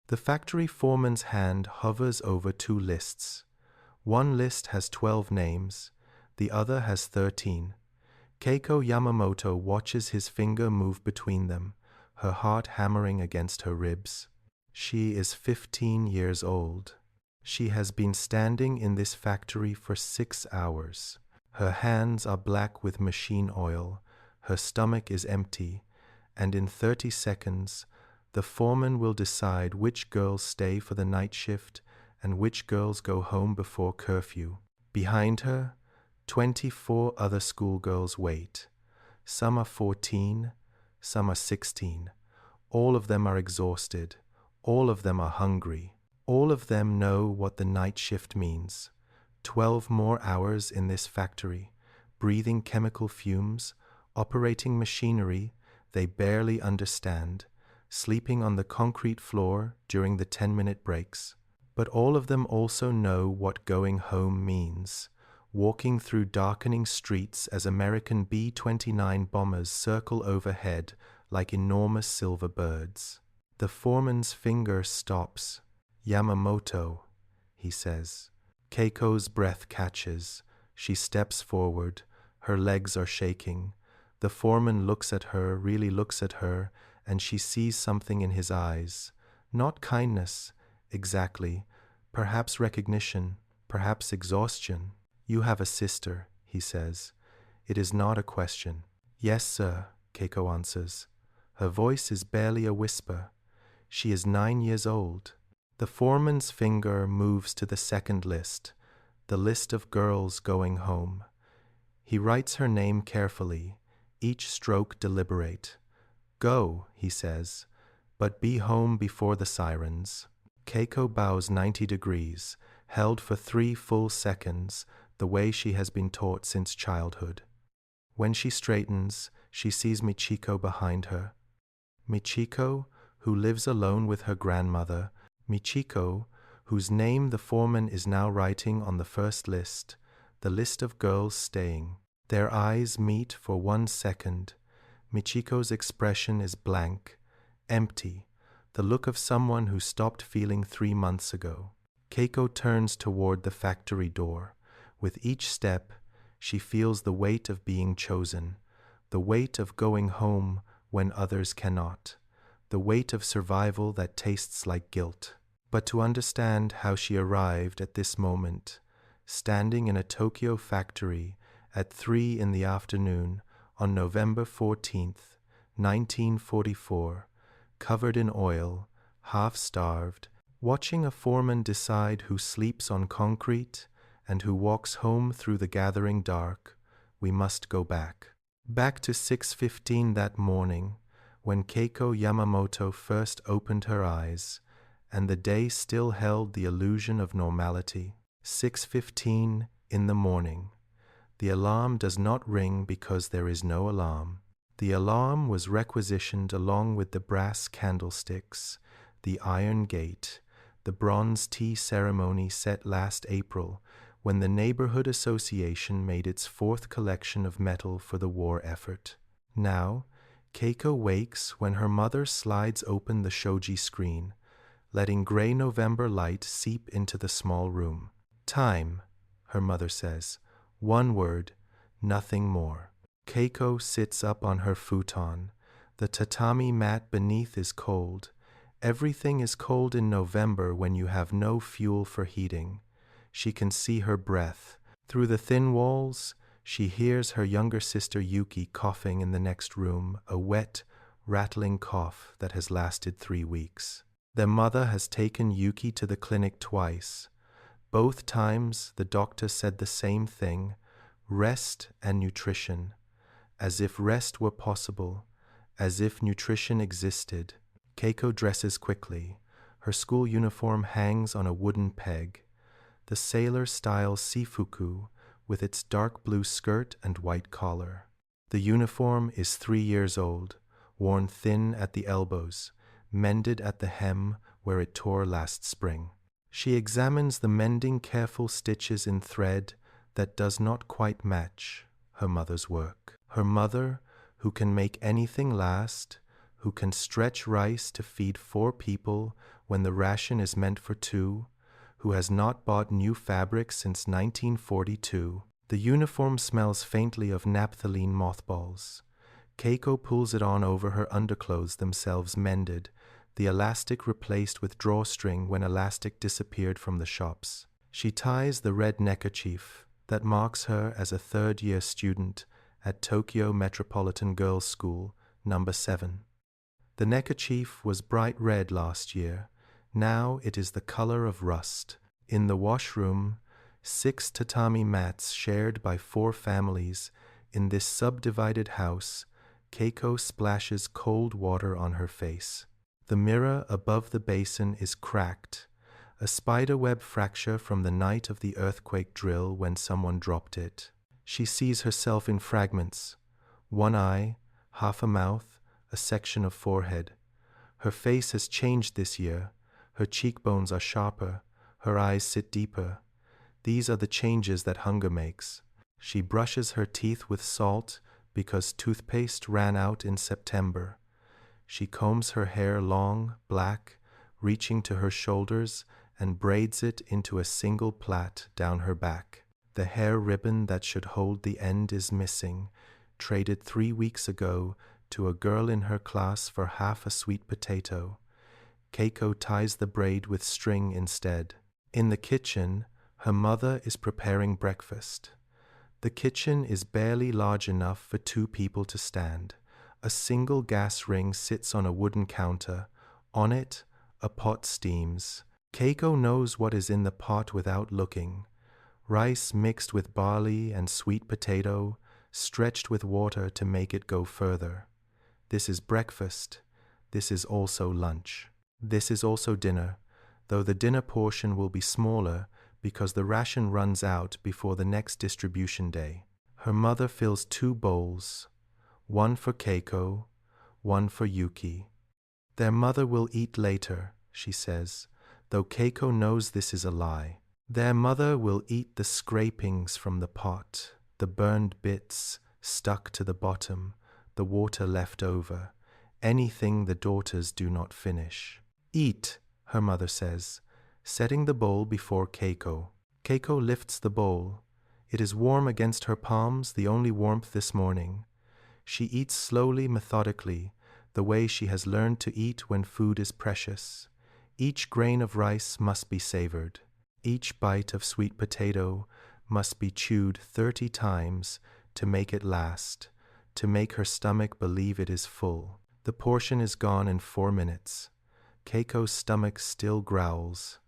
The factory foreman's hand hovers over two lists. One list has 12 names, the other has 13. Keiko Yamamoto watches his finger move between them, her heart hammering against her ribs. She is 15 years old. She has been standing in this factory for 6 hours. Her hands are black with machine oil, her stomach is empty, and in 30 seconds, the foreman will decide which girls stay for the night shift and which girls go home before curfew. Behind her, 24 other schoolgirls wait. Some are 14, some are 16. All of them are exhausted. All of them are hungry. All of them know what the night shift means. 12 more hours in this factory, breathing chemical fumes, operating machinery they barely understand, sleeping on the concrete floor during the 10-minute breaks. But all of them also know what going home means, walking through darkening streets as American B-29 bombers circle overhead like enormous silver birds. The foreman's finger stops. "Yamamoto," he says. Keiko's breath catches. She steps forward. Her legs are shaking. The foreman looks at her, really looks at her, and she sees something in his eyes. Not kindness, exactly. Perhaps recognition, perhaps exhaustion. "You have a sister," he says. It is not a question. "Yes, sir," Keiko answers. Her voice is barely a whisper. She is 9 years old. The foreman's finger moves to the second list, the list of girls going home. He writes her name carefully, each stroke deliberate. "Go," he says, "but be home before the sirens." Keiko bows 90 degrees, held for 3 full seconds, the way she has been taught since childhood. When she straightens, she sees Michiko behind her. Michiko, who lives alone with her grandmother, Michiko, whose name the foreman is now writing on the first list, the list of girls staying. Their eyes meet for 1 second. Michiko's expression is blank, empty, the look of someone who stopped feeling 3 months ago. Keiko turns toward the factory door. With each step, she feels the weight of being chosen, the weight of going home when others cannot, the weight of survival that tastes like guilt. But to understand how she arrived at this moment, standing in a Tokyo factory at 3 in the afternoon on November 14th, 1944, covered in oil, half-starved, watching a foreman decide who sleeps on concrete and who walks home through the gathering dark, we must go back. Back to 6:15 that morning, when Keiko Yamamoto first opened her eyes, and the day still held the illusion of normality. 6:15 in the morning. The alarm does not ring because there is no alarm. The alarm was requisitioned along with the brass candlesticks, the iron gate, the bronze tea ceremony set last April when the Neighborhood Association made its 4th collection of metal for the war effort. Now, Keiko wakes when her mother slides open the shoji screen, letting gray November light seep into the small room. "Time," her mother says. 1 word, nothing more. Keiko sits up on her futon. The tatami mat beneath is cold. Everything is cold in November when you have no fuel for heating. She can see her breath. Through the thin walls, she hears her younger sister Yuki coughing in the next room, a wet, rattling cough that has lasted 3 weeks. Their mother has taken Yuki to the clinic twice. Both times the doctor said the same thing, rest and nutrition, as if rest were possible, as if nutrition existed. Keiko dresses quickly. Her school uniform hangs on a wooden peg. The sailor-style sifuku with its dark blue skirt and white collar. The uniform is 3 years old, worn thin at the elbows, mended at the hem where it tore last spring. She examines the mending careful stitches in thread that does not quite match her mother's work. Her mother, who can make anything last, who can stretch rice to feed 4 people when the ration is meant for two, who has not bought new fabric since 1942. The uniform smells faintly of naphthalene mothballs. Keiko pulls it on over her underclothes, themselves mended, the elastic replaced with drawstring when elastic disappeared from the shops. She ties the red neckerchief that marks her as a third-year student at Tokyo Metropolitan Girls' School, number 7. The neckerchief was bright red last year. Now it is the color of rust. In the washroom, 6 tatami mats shared by 4 families in this subdivided house, Keiko splashes cold water on her face. The mirror above the basin is cracked, a spiderweb fracture from the night of the earthquake drill when someone dropped it. She sees herself in fragments, one eye, half a mouth, a section of forehead. Her face has changed this year. Her cheekbones are sharper, her eyes sit deeper. These are the changes that hunger makes. She brushes her teeth with salt because toothpaste ran out in September. She combs her hair long, black, reaching to her shoulders, and braids it into a single plait down her back. The hair ribbon that should hold the end is missing, traded 3 weeks ago to a girl in her class for half a sweet potato. Keiko ties the braid with string instead. In the kitchen, her mother is preparing breakfast. The kitchen is barely large enough for 2 people to stand. A single gas ring sits on a wooden counter. On it, a pot steams. Keiko knows what is in the pot without looking. Rice mixed with barley and sweet potato, stretched with water to make it go further. This is breakfast. This is also lunch. This is also dinner, though the dinner portion will be smaller because the ration runs out before the next distribution day. Her mother fills 2 bowls, one for Keiko, one for Yuki. Their mother will eat later, she says, though Keiko knows this is a lie. Their mother will eat the scrapings from the pot, the burned bits stuck to the bottom, the water left over, anything the daughters do not finish. Eat, her mother says, setting the bowl before Keiko. Keiko lifts the bowl. It is warm against her palms, the only warmth this morning. She eats slowly, methodically, the way she has learned to eat when food is precious. Each grain of rice must be savored. Each bite of sweet potato must be chewed 30 times to make it last, to make her stomach believe it is full. The portion is gone in 4 minutes. Keiko's stomach still growls.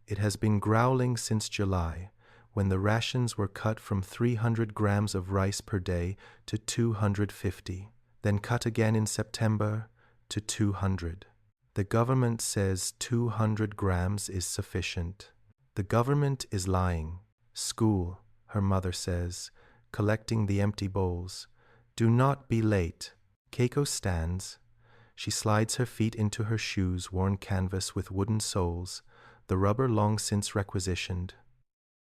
It has been growling since July, when the rations were cut from 300 grams of rice per day to 250, then cut again in September to 200. The government says 200 grams is sufficient. The government is lying. School, her mother says, collecting the empty bowls. Do not be late. Keiko stands. She slides her feet into her shoes, worn canvas with wooden soles, the rubber long since requisitioned.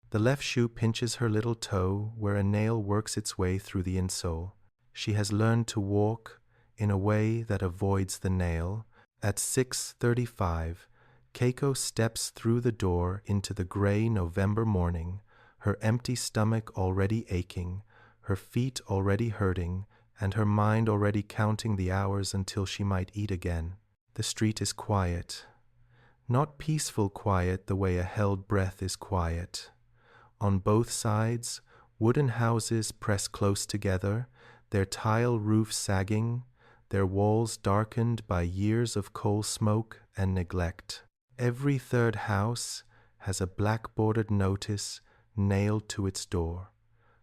The left shoe pinches her little toe where a nail works its way through the insole. She has learned to walk in a way that avoids the nail. At 6:35, Keiko steps through the door into the gray November morning, her empty stomach already aching, her feet already hurting, and her mind already counting the hours until she might eat again. The street is quiet. Not peaceful quiet the way a held breath is quiet. On both sides, wooden houses press close together, their tile roofs sagging, their walls darkened by years of coal smoke and neglect. Every third house has a black-bordered notice nailed to its door.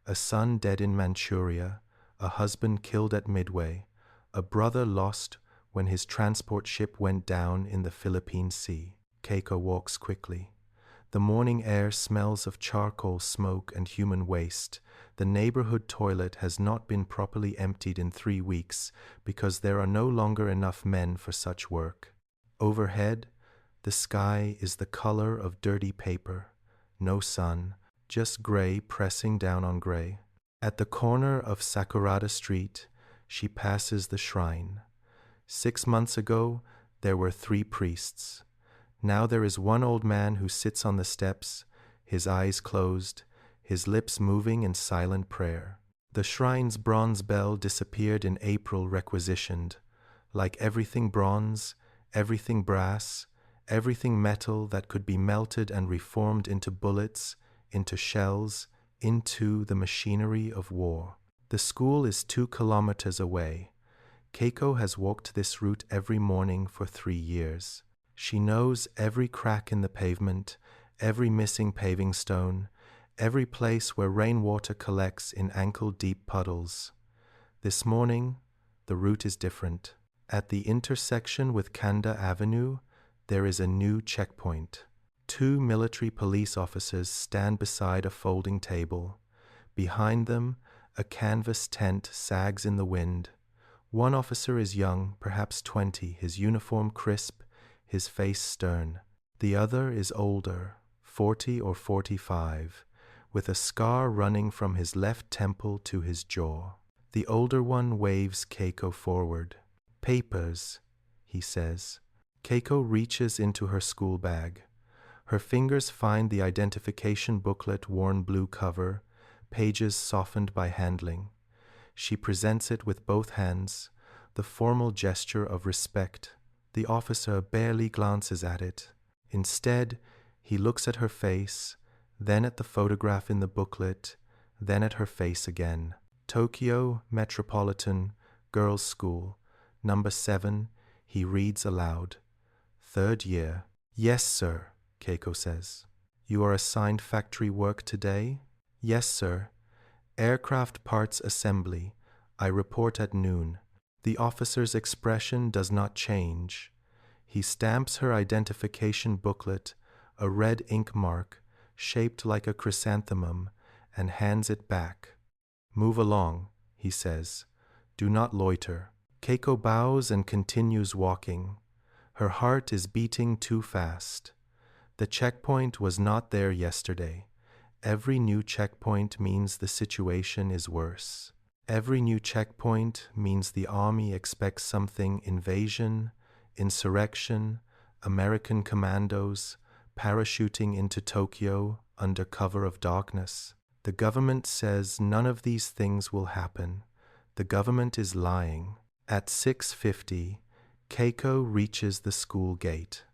A son dead in Manchuria, a husband killed at Midway, a brother lost when his transport ship went down in the Philippine Sea. Keiko walks quickly. The morning air smells of charcoal smoke and human waste. The neighborhood toilet has not been properly emptied in 3 weeks because there are no longer enough men for such work. Overhead, the sky is the color of dirty paper. No sun, just gray pressing down on gray. At the corner of Sakurada Street, she passes the shrine. 6 months ago, there were 3 priests. Now there is one old man who sits on the steps, his eyes closed, his lips moving in silent prayer. The shrine's bronze bell disappeared in April requisitioned. Like everything bronze, everything brass, everything metal that could be melted and reformed into bullets, into shells, into the machinery of war. The school is 2 kilometers away. Keiko has walked this route every morning for 3 years. She knows every crack in the pavement, every missing paving stone, every place where rainwater collects in ankle-deep puddles. This morning, the route is different. At the intersection with Kanda Avenue, there is a new checkpoint. 2 military police officers stand beside a folding table. Behind them, a canvas tent sags in the wind. One officer is young, perhaps 20, his uniform crisp, his face stern. The other is older, 40 or 45, with a scar running from his left temple to his jaw. The older one waves Keiko forward. "Papers," he says. Keiko reaches into her school bag. Her fingers find the identification booklet, worn blue cover, pages softened by handling. She presents it with both hands, the formal gesture of respect. The officer barely glances at it. Instead, he looks at her face, then at the photograph in the booklet, then at her face again. Tokyo Metropolitan Girls' School, number 7, he reads aloud. 3rd year. "Yes, sir," Keiko says. "You are assigned factory work today?" "Yes, sir. Aircraft parts assembly. I report at noon." The officer's expression does not change. He stamps her identification booklet, a red ink mark, shaped like a chrysanthemum, and hands it back. "Move along," he says. "Do not loiter." Keiko bows and continues walking. Her heart is beating too fast. The checkpoint was not there yesterday. Every new checkpoint means the situation is worse. Every new checkpoint means the army expects something: invasion, insurrection, American commandos, parachuting into Tokyo under cover of darkness. The government says none of these things will happen. The government is lying. At 6:50, Keiko reaches the school gate.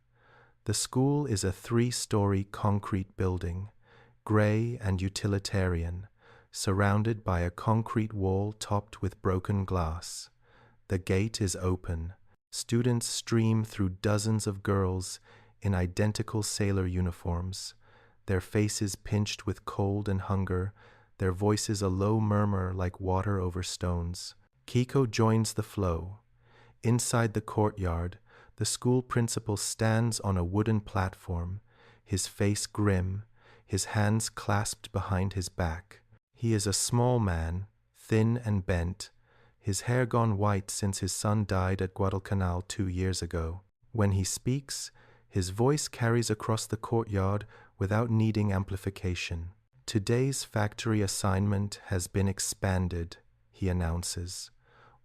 The school is a 3-story concrete building, gray and utilitarian, surrounded by a concrete wall topped with broken glass. The gate is open. Students stream through dozens of girls in identical sailor uniforms, their faces pinched with cold and hunger, their voices a low murmur like water over stones. Keiko joins the flow. Inside the courtyard, the school principal stands on a wooden platform, his face grim, his hands clasped behind his back. He is a small man, thin and bent, his hair gone white since his son died at Guadalcanal 2 years ago. When he speaks, his voice carries across the courtyard without needing amplification. "Today's factory assignment has been expanded," he announces.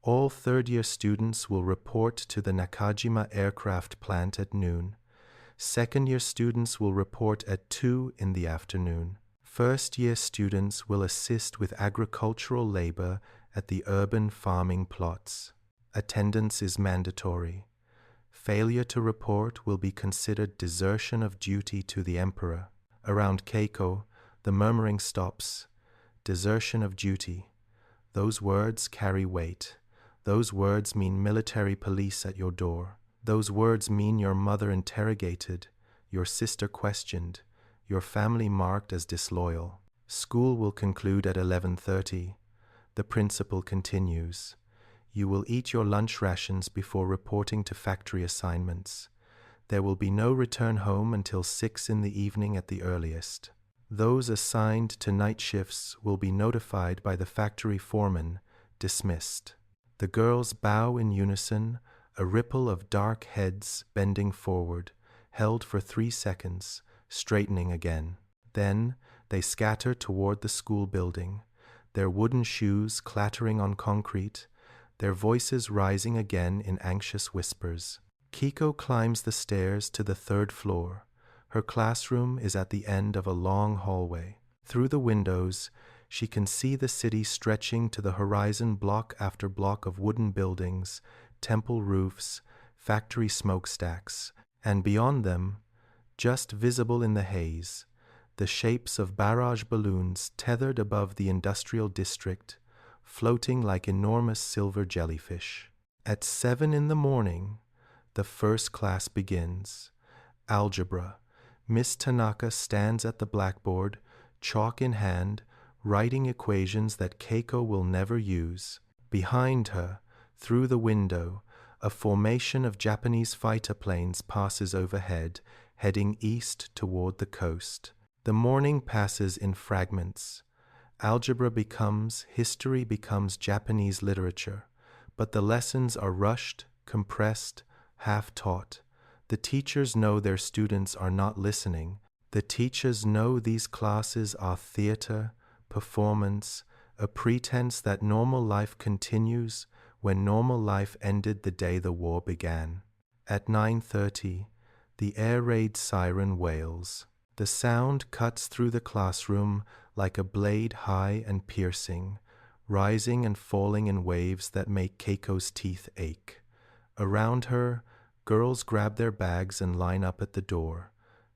"All 3rd-year students will report to the Nakajima aircraft plant at noon. 2nd-year students will report at 2 in the afternoon. 1st-year students will assist with agricultural labor at the urban farming plots. Attendance is mandatory. Failure to report will be considered desertion of duty to the emperor." Around Keiko, the murmuring stops. Desertion of duty. Those words carry weight. Those words mean military police at your door. Those words mean your mother interrogated, your sister questioned, your family marked as disloyal. School will conclude at 11:30. The principal continues. "You will eat your lunch rations before reporting to factory assignments. There will be no return home until 6 in the evening at the earliest. Those assigned to night shifts will be notified by the factory foreman, dismissed." The girls bow in unison, a ripple of dark heads bending forward, held for 3 seconds, straightening again. Then they scatter toward the school building, their wooden shoes clattering on concrete, their voices rising again in anxious whispers. Keiko climbs the stairs to the third floor. Her classroom is at the end of a long hallway. Through the windows, she can see the city stretching to the horizon, block after block of wooden buildings, temple roofs, factory smokestacks, and beyond them, just visible in the haze, the shapes of barrage balloons tethered above the industrial district, floating like enormous silver jellyfish. At 7 in the morning, the first class begins. Algebra. Miss Tanaka stands at the blackboard, chalk in hand, writing equations that Keiko will never use. Behind her, through the window, a formation of Japanese fighter planes passes overhead, heading east toward the coast. The morning passes in fragments. Algebra becomes, history becomes Japanese literature, but the lessons are rushed, compressed, half-taught. The teachers know their students are not listening. The teachers know these classes are theater, performance, a pretense that normal life continues when normal life ended the day the war began. At 9:30, the air raid siren wails. The sound cuts through the classroom like a blade, high and piercing, rising and falling in waves that make Keiko's teeth ache. Around her, girls grab their bags and line up at the door.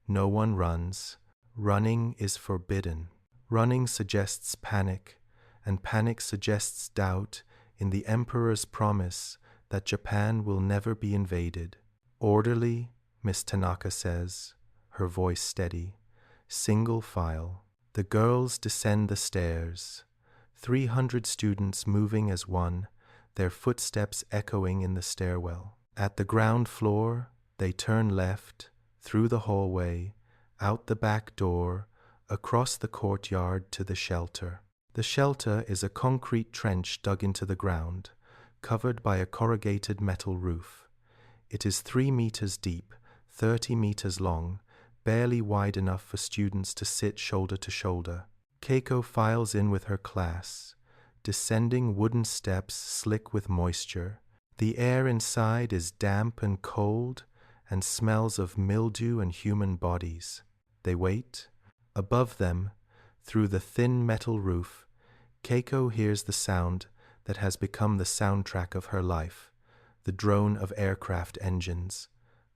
No one runs. Running is forbidden. Running suggests panic, and panic suggests doubt in the Emperor's promise that Japan will never be invaded. Orderly, Miss Tanaka says, her voice steady. Single file. The girls descend the stairs. 300 students moving as one, their footsteps echoing in the stairwell. At the ground floor, they turn left, through the hallway, out the back door, across the courtyard to the shelter. The shelter is a concrete trench dug into the ground, covered by a corrugated metal roof. It is 3 meters deep, 30 meters long, barely wide enough for students to sit shoulder to shoulder. Keiko files in with her class, descending wooden steps slick with moisture. The air inside is damp and cold and smells of mildew and human bodies. They wait. Above them, through the thin metal roof, Keiko hears the sound that has become the soundtrack of her life, the drone of aircraft engines,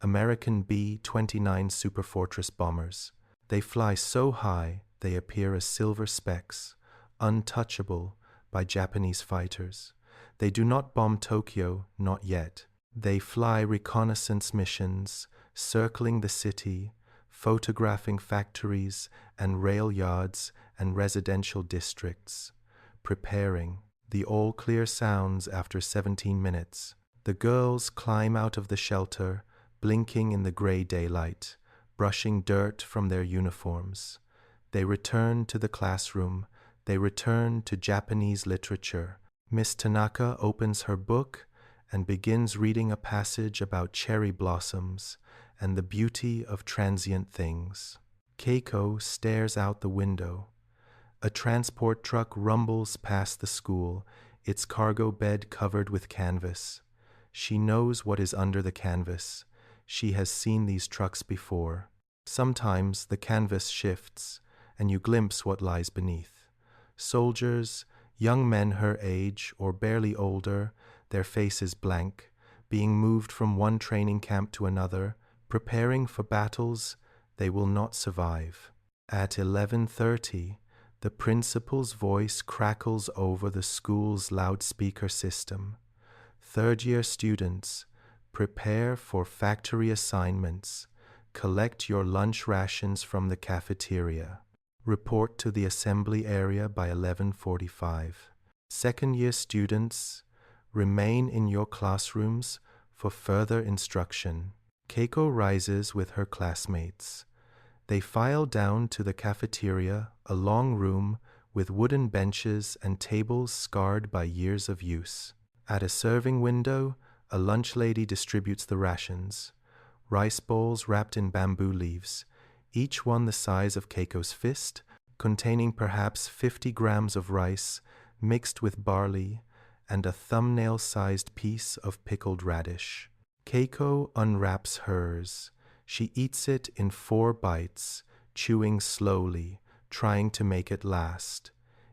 American B-29 Superfortress bombers. They fly so high they appear as silver specks, untouchable by Japanese fighters. They do not bomb Tokyo, not yet. They fly reconnaissance missions, circling the city, photographing factories and rail yards and residential districts, preparing. The all-clear sounds after 17 minutes. The girls climb out of the shelter, blinking in the gray daylight, brushing dirt from their uniforms. They return to the classroom. They return to Japanese literature. Miss Tanaka opens her book and begins reading a passage about cherry blossoms and the beauty of transient things. Keiko stares out the window. A transport truck rumbles past the school, its cargo bed covered with canvas. She knows what is under the canvas. She has seen these trucks before. Sometimes the canvas shifts, and you glimpse what lies beneath. Soldiers, young men her age or barely older, their faces blank, being moved from one training camp to another, preparing for battles they will not survive. At 11:30, the principal's voice crackles over the school's loudspeaker system. Third-year students, prepare for factory assignments. Collect your lunch rations from the cafeteria. Report to the assembly area by 11:45. Second-year students, remain in your classrooms for further instruction. Keiko rises with her classmates. They file down to the cafeteria, a long room with wooden benches and tables scarred by years of use. At a serving window, a lunch lady distributes the rations. Rice bowls wrapped in bamboo leaves, each one the size of Keiko's fist, containing perhaps 50 grams of rice mixed with barley and a thumbnail-sized piece of pickled radish. Keiko unwraps hers. She eats it in 4 bites, chewing slowly, trying to make it last.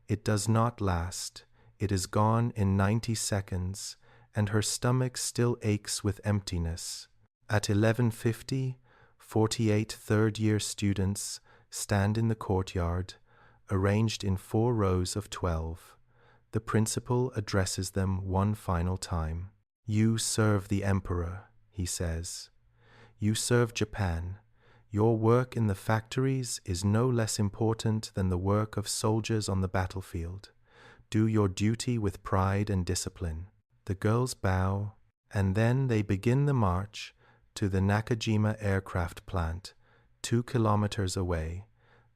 It does not last. It is gone in 90 seconds, and her stomach still aches with emptiness. At 11:50, 48 third-year students stand in the courtyard, arranged in 4 rows of 12. The principal addresses them one final time. "You serve the emperor," he says. "You serve Japan. Your work in the factories is no less important than the work of soldiers on the battlefield. Do your duty with pride and discipline." The girls bow, and then they begin the march to the Nakajima aircraft plant, 2 kilometers away,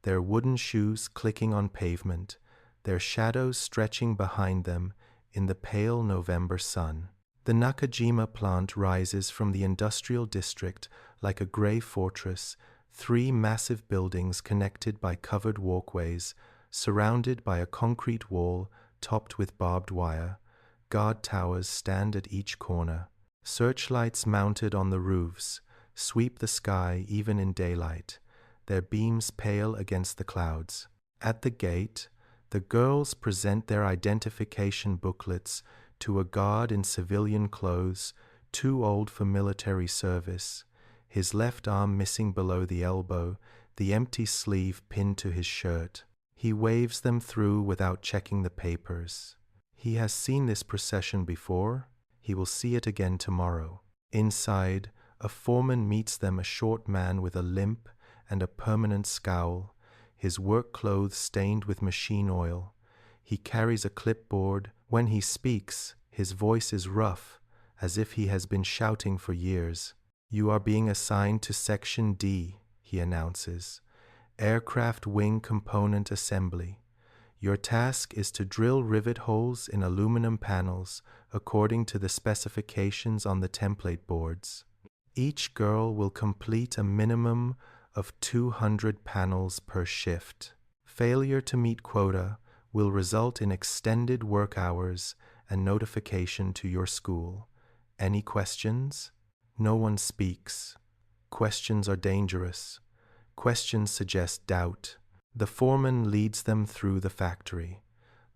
their wooden shoes clicking on pavement, their shadows stretching behind them in the pale November sun. The Nakajima plant rises from the industrial district like a gray fortress, 3 massive buildings connected by covered walkways, surrounded by a concrete wall topped with barbed wire. Guard towers stand at each corner. Searchlights mounted on the roofs sweep the sky even in daylight, their beams pale against the clouds. At the gate, the girls present their identification booklets to a guard in civilian clothes, too old for military service, his left arm missing below the elbow, the empty sleeve pinned to his shirt. He waves them through without checking the papers. He has seen this procession before. He will see it again tomorrow. Inside, a foreman meets them, a short man with a limp and a permanent scowl, his work clothes stained with machine oil. He carries a clipboard. When he speaks, his voice is rough, as if he has been shouting for years. "You are being assigned to Section D," he announces. "Aircraft Wing Component Assembly. Your task is to drill rivet holes in aluminum panels according to the specifications on the template boards. Each girl will complete a minimum of 200 panels per shift. Failure to meet quota will result in extended work hours and notification to your school. Any questions?" No one speaks. Questions are dangerous. Questions suggest doubt. The foreman leads them through the factory.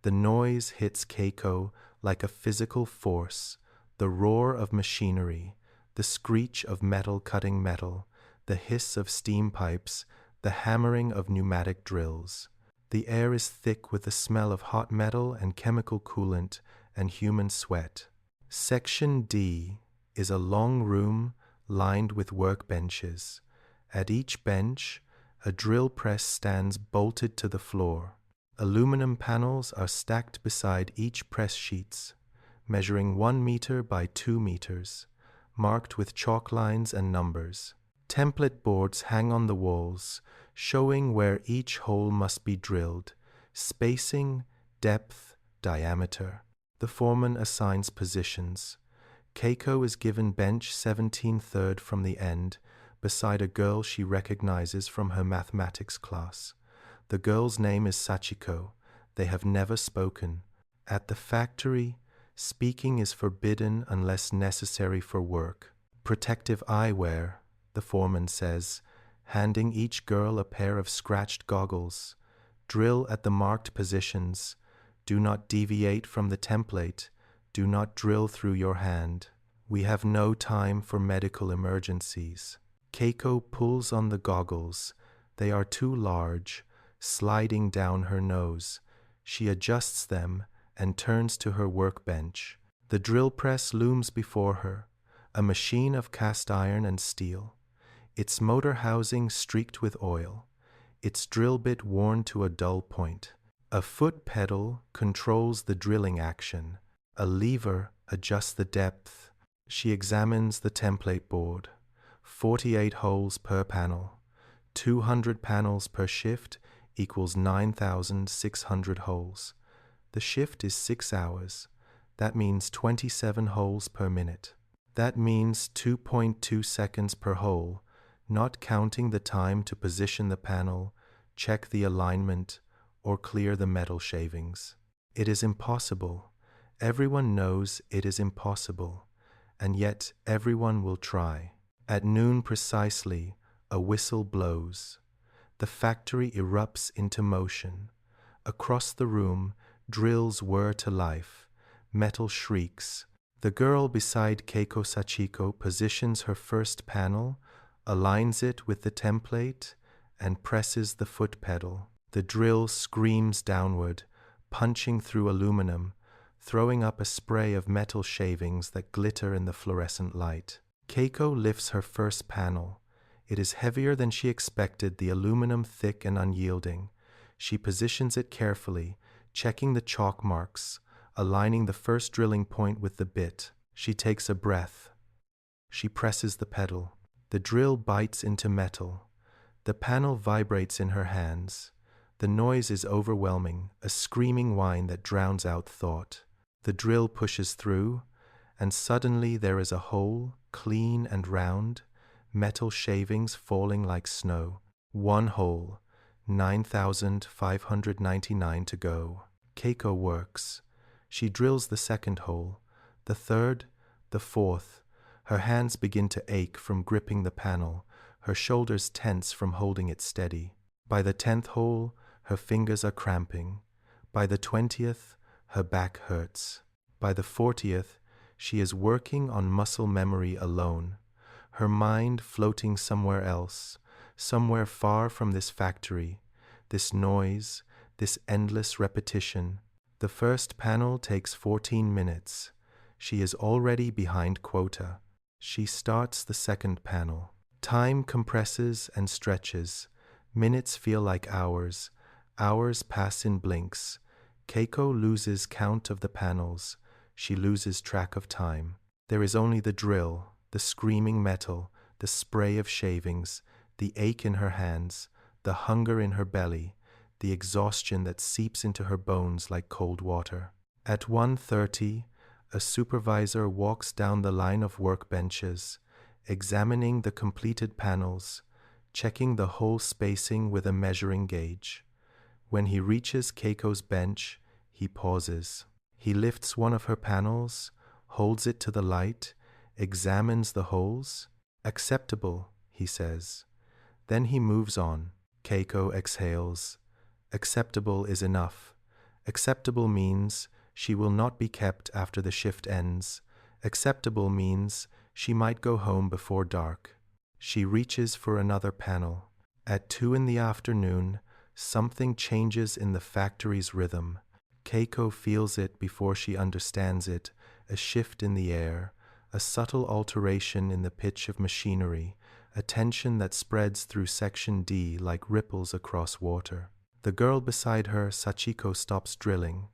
The noise hits Keiko like a physical force, the roar of machinery, the screech of metal cutting metal, the hiss of steam pipes, the hammering of pneumatic drills. The air is thick with the smell of hot metal and chemical coolant and human sweat. Section D is a long room lined with workbenches. At each bench, a drill press stands bolted to the floor. Aluminum panels are stacked beside each press sheets, measuring 1 meter by 2 meters, marked with chalk lines and numbers. Template boards hang on the walls, showing where each hole must be drilled, spacing, depth, diameter. The foreman assigns positions. Keiko is given bench 17/3 from the end, beside a girl she recognizes from her mathematics class. The girl's name is Sachiko. They have never spoken. At the factory, speaking is forbidden unless necessary for work. "Protective eyewear," the foreman says, handing each girl a pair of scratched goggles. "Drill at the marked positions. Do not deviate from the template. Do not drill through your hand. We have no time for medical emergencies." Keiko pulls on the goggles. They are too large, sliding down her nose. She adjusts them and turns to her workbench. The drill press looms before her, a machine of cast iron and steel, its motor housing streaked with oil, its drill bit worn to a dull point. A foot pedal controls the drilling action. A lever adjusts the depth. She examines the template board. 48 holes per panel. 200 panels per shift equals 9,600 holes. The shift is 6 hours. That means 27 holes per minute. That means 2.2 seconds per hole, not counting the time to position the panel, check the alignment, or clear the metal shavings. It is impossible. Everyone knows it is impossible. and yet everyone will try. At noon precisely, a whistle blows. The factory erupts into motion. Across the room, drills whir to life. Metal shrieks. The girl beside Keiko Sachiko positions her first panel, aligns it with the template, and presses the foot pedal. The drill screams downward, punching through aluminum, throwing up a spray of metal shavings that glitter in the fluorescent light. Keiko lifts her first panel. It is heavier than she expected, the aluminum thick and unyielding. She positions it carefully, checking the chalk marks, aligning the first drilling point with the bit. She takes a breath. She presses the pedal. The drill bites into metal. The panel vibrates in her hands. The noise is overwhelming, a screaming whine that drowns out thought. The drill pushes through, and suddenly there is a hole, clean and round, metal shavings falling like snow. One hole, 9,599 to go. Keiko works. She drills the second hole, the third, the fourth. Her hands begin to ache from gripping the panel, her shoulders tense from holding it steady. By the 10th hole, her fingers are cramping. By the 20th, her back hurts. By the 40th, she is working on muscle memory alone, her mind floating somewhere else, somewhere far from this factory, this noise, this endless repetition. The first panel takes 14 minutes. She is already behind quota. She starts the second panel. Time compresses and stretches. Minutes feel like hours. Hours pass in blinks. Keiko loses count of the panels. She loses track of time. There is only the drill, the screaming metal, the spray of shavings, the ache in her hands, the hunger in her belly, the exhaustion that seeps into her bones like cold water. At 1:30, a supervisor walks down the line of workbenches, examining the completed panels, checking the hole spacing with a measuring gauge. When he reaches Keiko's bench, he pauses. He lifts one of her panels, holds it to the light, examines the holes. "Acceptable," he says. Then he moves on. Keiko exhales. Acceptable is enough. Acceptable means she will not be kept after the shift ends. Acceptable means she might go home before dark. She reaches for another panel. At 2 in the afternoon, something changes in the factory's rhythm. Keiko feels it before she understands it, a shift in the air, a subtle alteration in the pitch of machinery, a tension that spreads through Section D like ripples across water. The girl beside her, Sachiko, stops drilling.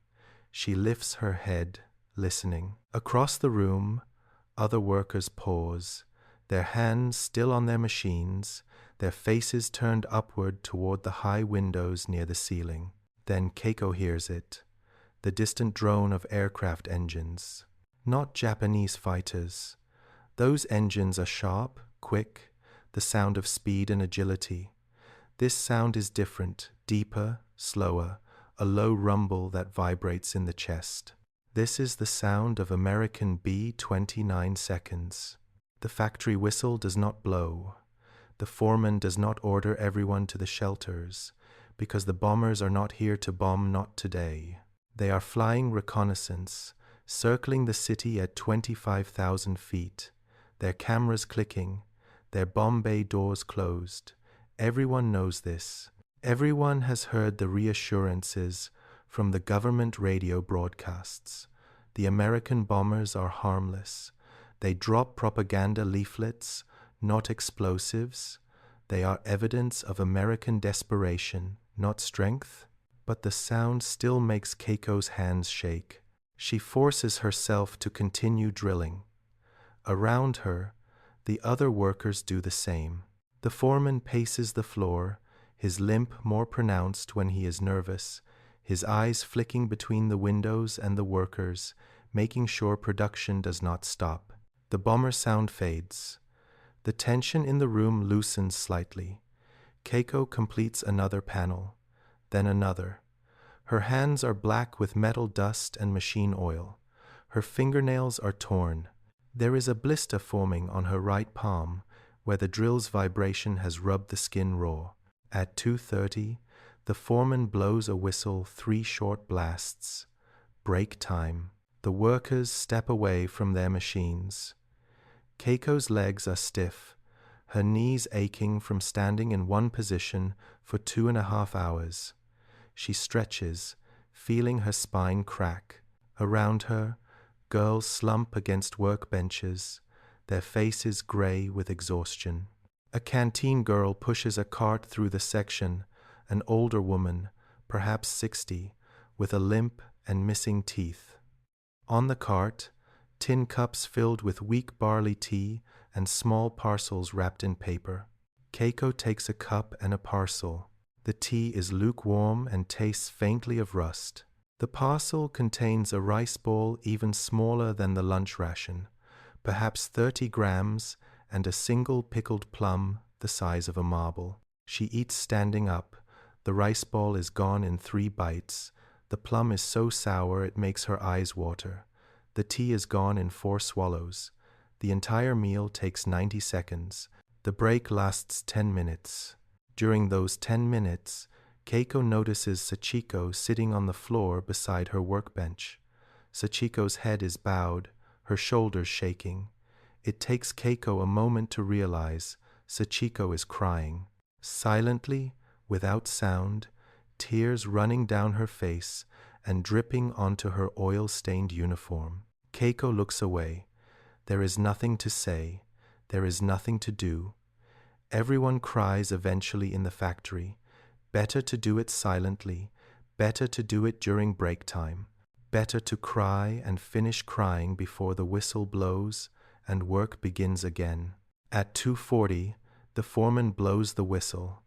She lifts her head, listening. Across the room, other workers pause, their hands still on their machines, their faces turned upward toward the high windows near the ceiling. Then Keiko hears it, the distant drone of aircraft engines. Not Japanese fighters. Those engines are sharp, quick, the sound of speed and agility. This sound is different, deeper, slower, a low rumble that vibrates in the chest. This is the sound of American B-29 seconds. The factory whistle does not blow. The foreman does not order everyone to the shelters, because the bombers are not here to bomb, not today. They are flying reconnaissance, circling the city at 25,000 feet, their cameras clicking, their bomb bay doors closed. Everyone knows this. Everyone has heard the reassurances from the government radio broadcasts. The American bombers are harmless. They drop propaganda leaflets, not explosives. They are evidence of American desperation, not strength. But the sound still makes Keiko's hands shake. She forces herself to continue drilling. Around her, the other workers do the same. The foreman paces the floor, his limp more pronounced when he is nervous, his eyes flicking between the windows and the workers, making sure production does not stop. The bomber sound fades. The tension in the room loosens slightly. Keiko completes another panel, then another. Her hands are black with metal dust and machine oil. Her fingernails are torn. There is a blister forming on her right palm where the drill's vibration has rubbed the skin raw. At 2:30, the foreman blows a whistle 3 short blasts. Break time. The workers step away from their machines. Keiko's legs are stiff, her knees aching from standing in one position for 2.5 hours. She stretches, feeling her spine crack. Around her, girls slump against workbenches, their faces gray with exhaustion. A canteen girl pushes a cart through the section, an older woman, perhaps 60, with a limp and missing teeth. On the cart, tin cups filled with weak barley tea and small parcels wrapped in paper. Keiko takes a cup and a parcel. The tea is lukewarm and tastes faintly of rust. The parcel contains a rice bowl even smaller than the lunch ration, perhaps 30 grams, and a single pickled plum the size of a marble. She eats standing up. The rice ball is gone in 3 bites. The plum is so sour it makes her eyes water. The tea is gone in 4 swallows. The entire meal takes 90 seconds. The break lasts 10 minutes. During those 10 minutes, Keiko notices Sachiko sitting on the floor beside her workbench. Sachiko's head is bowed, her shoulders shaking. It takes Keiko a moment to realize Sachiko is crying. Silently, without sound, tears running down her face and dripping onto her oil-stained uniform. Keiko looks away. There is nothing to say. There is nothing to do. Everyone cries eventually in the factory. Better to do it silently. Better to do it during break time. Better to cry and finish crying before the whistle blows and work begins again. At 2:40, the foreman blows the whistle.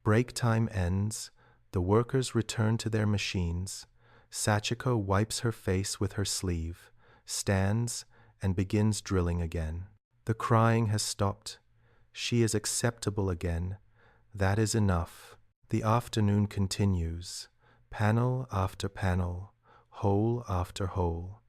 Break time ends. The workers return to their machines. Sachiko wipes her face with her sleeve, stands, and begins drilling again. The crying has stopped. She is acceptable again. That is enough. The afternoon continues. Panel after panel, hole after hole.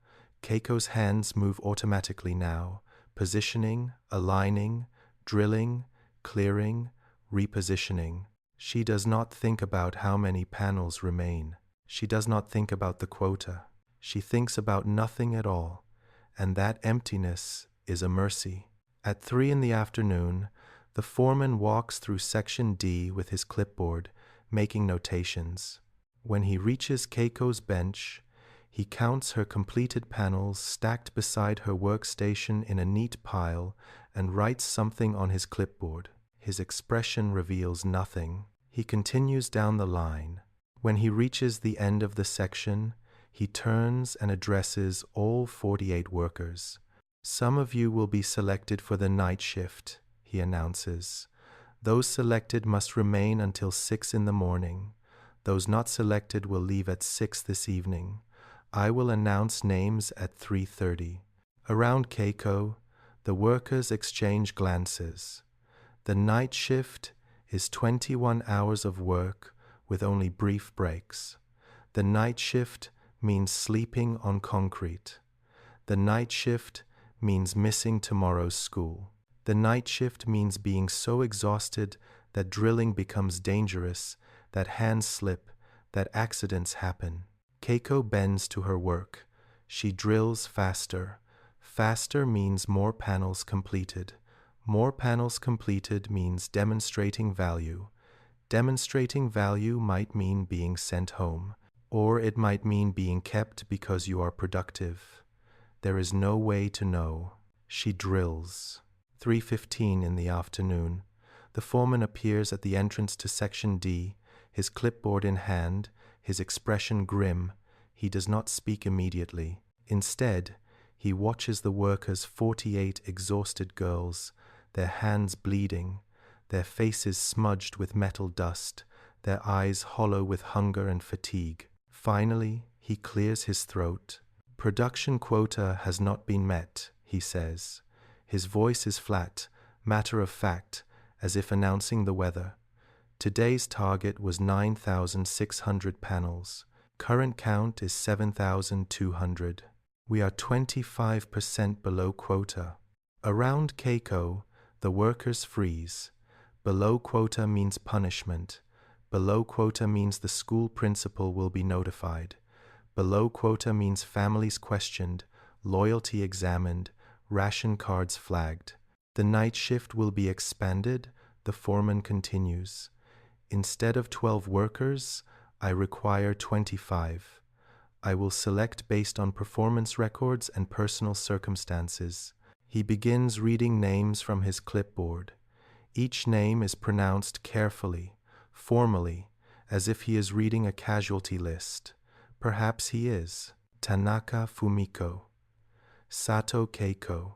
Keiko's hands move automatically now, positioning, aligning, drilling, clearing, repositioning. She does not think about how many panels remain. She does not think about the quota. She thinks about nothing at all, and that emptiness is a mercy. At 3 in the afternoon, the foreman walks through Section D with his clipboard, making notations. When he reaches Keiko's bench, he counts her completed panels stacked beside her workstation in a neat pile and writes something on his clipboard. His expression reveals nothing. He continues down the line. When he reaches the end of the section, he turns and addresses all 48 workers. Some of you will be selected for the night shift, he announces. Those selected must remain until 6 in the morning. Those not selected will leave at 6 this evening. I will announce names at 3:30. Around Keiko, the workers exchange glances. The night shift is 21 hours of work with only brief breaks. The night shift means sleeping on concrete. The night shift means missing tomorrow's school. The night shift means being so exhausted that drilling becomes dangerous, that hands slip, that accidents happen. Keiko bends to her work. She drills faster. Faster means more panels completed. More panels completed means demonstrating value. Demonstrating value might mean being sent home, or it might mean being kept because you are productive. There is no way to know. She drills. 3:15 in the afternoon. The foreman appears at the entrance to Section D, his clipboard in hand, his expression grim. He does not speak immediately. Instead, he watches the workers' 48 exhausted girls, their hands bleeding, their faces smudged with metal dust, their eyes hollow with hunger and fatigue. Finally, he clears his throat. Production quota has not been met, he says. His voice is flat, matter of fact, as if announcing the weather. Today's target was 9,600 panels. Current count is 7,200. We are 25% below quota. Around Keiko, the workers freeze. Below quota means punishment. Below quota means the school principal will be notified. Below quota means families questioned, loyalty examined, ration cards flagged. The night shift will be expanded, the foreman continues. Instead of 12 workers, I require 25. I will select based on performance records and personal circumstances. He begins reading names from his clipboard. Each name is pronounced carefully, formally, as if he is reading a casualty list. Perhaps he is. Tanaka Fumiko, Sato Keiko,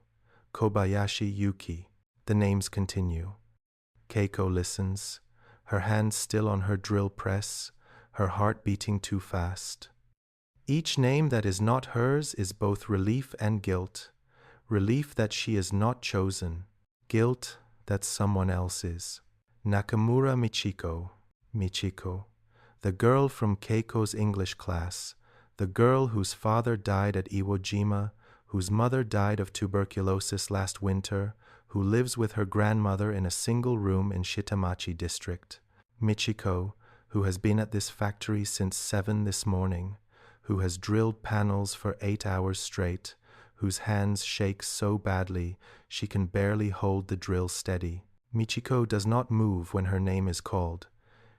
Kobayashi Yuki. The names continue. Keiko listens, her hands still on her drill press, her heart beating too fast. Each name that is not hers is both relief and guilt. Relief that she is not chosen. Guilt that someone else is. Nakamura Michiko, the girl from Keiko's English class, the girl whose father died at Iwo Jima, whose mother died of tuberculosis last winter, who lives with her grandmother in a single room in Shitamachi district. Michiko, who has been at this factory since 7 this morning, who has drilled panels for 8 hours straight, whose hands shake so badly she can barely hold the drill steady. Michiko does not move when her name is called.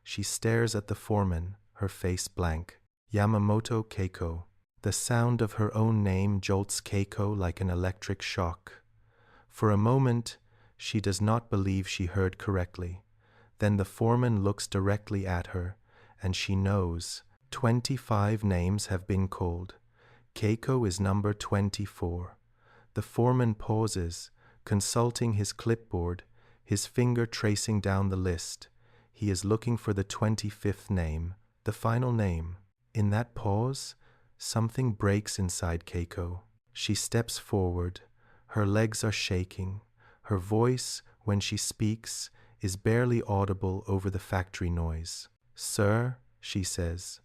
She stares at the foreman, her face blank. Yamamoto Keiko. The sound of her own name jolts Keiko like an electric shock. For a moment, she does not believe she heard correctly. Then the foreman looks directly at her, and she knows. 25 names have been called. Keiko is number 24. The foreman pauses, consulting his clipboard, his finger tracing down the list. He is looking for the 25th name, the final name. In that pause, something breaks inside Keiko. She steps forward. Her legs are shaking. Her voice, when she speaks, is barely audible over the factory noise. "Sir," she says,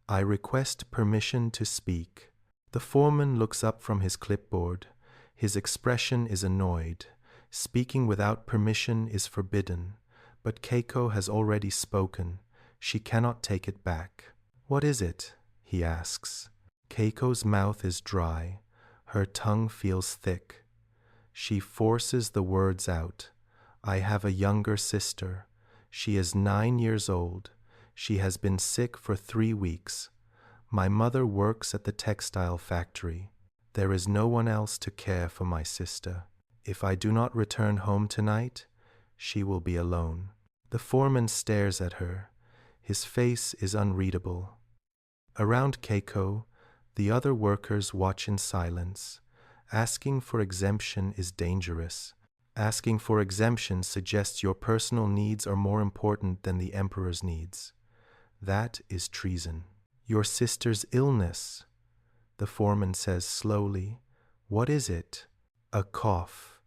"I request permission to speak." The foreman looks up from his clipboard. His expression is annoyed. Speaking without permission is forbidden, but Keiko has already spoken. She cannot take it back. "What is it?" he asks. Keiko's mouth is dry. Her tongue feels thick. She forces the words out. "I have a younger sister. She is 9 years old. She has been sick for 3 weeks. My mother works at the textile factory. There is no one else to care for my sister. If I do not return home tonight, she will be alone." The foreman stares at her. His face is unreadable. Around Keiko, the other workers watch in silence. Asking for exemption is dangerous. Asking for exemption suggests your personal needs are more important than the emperor's needs. That is treason. "Your sister's illness," the foreman says slowly. "What is it?" "A cough,"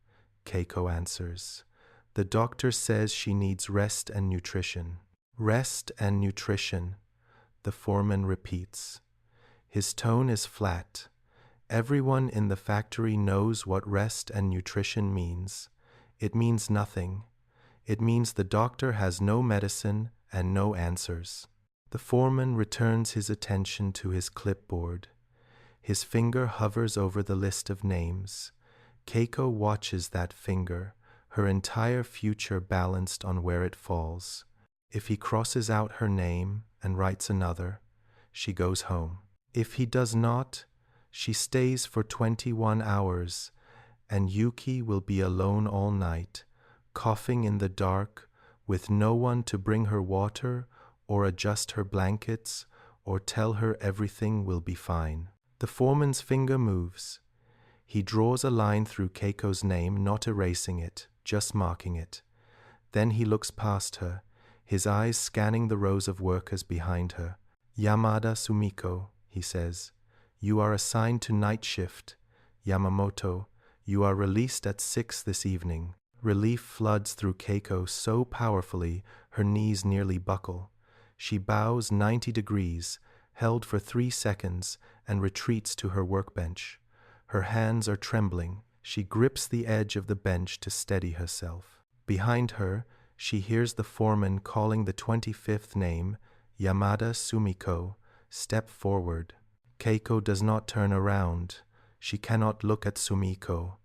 Keiko answers. "The doctor says she needs rest and nutrition." "Rest and nutrition," the foreman repeats. His tone is flat. Everyone in the factory knows what rest and nutrition means. It means nothing. It means the doctor has no medicine and no answers. The foreman returns his attention to his clipboard. His finger hovers over the list of names. Keiko watches that finger, her entire future balanced on where it falls. If he crosses out her name and writes another, she goes home. If he does not, she stays for 21 hours, and Yuki will be alone all night, coughing in the dark, with no one to bring her water or adjust her blankets or tell her everything will be fine. The foreman's finger moves. He draws a line through Keiko's name, not erasing it, just marking it. Then he looks past her, his eyes scanning the rows of workers behind her. "Yamada Sumiko," he says, "you are assigned to night shift. Yamamoto, you are released at 6 this evening." Relief floods through Keiko so powerfully her knees nearly buckle. She bows 90 degrees, held for 3 seconds, and retreats to her workbench. Her hands are trembling. She grips the edge of the bench to steady herself. Behind her, she hears the foreman calling the 25th name, Yamada Sumiko. Step forward. Keiko does not turn around. She cannot look at Sumiko.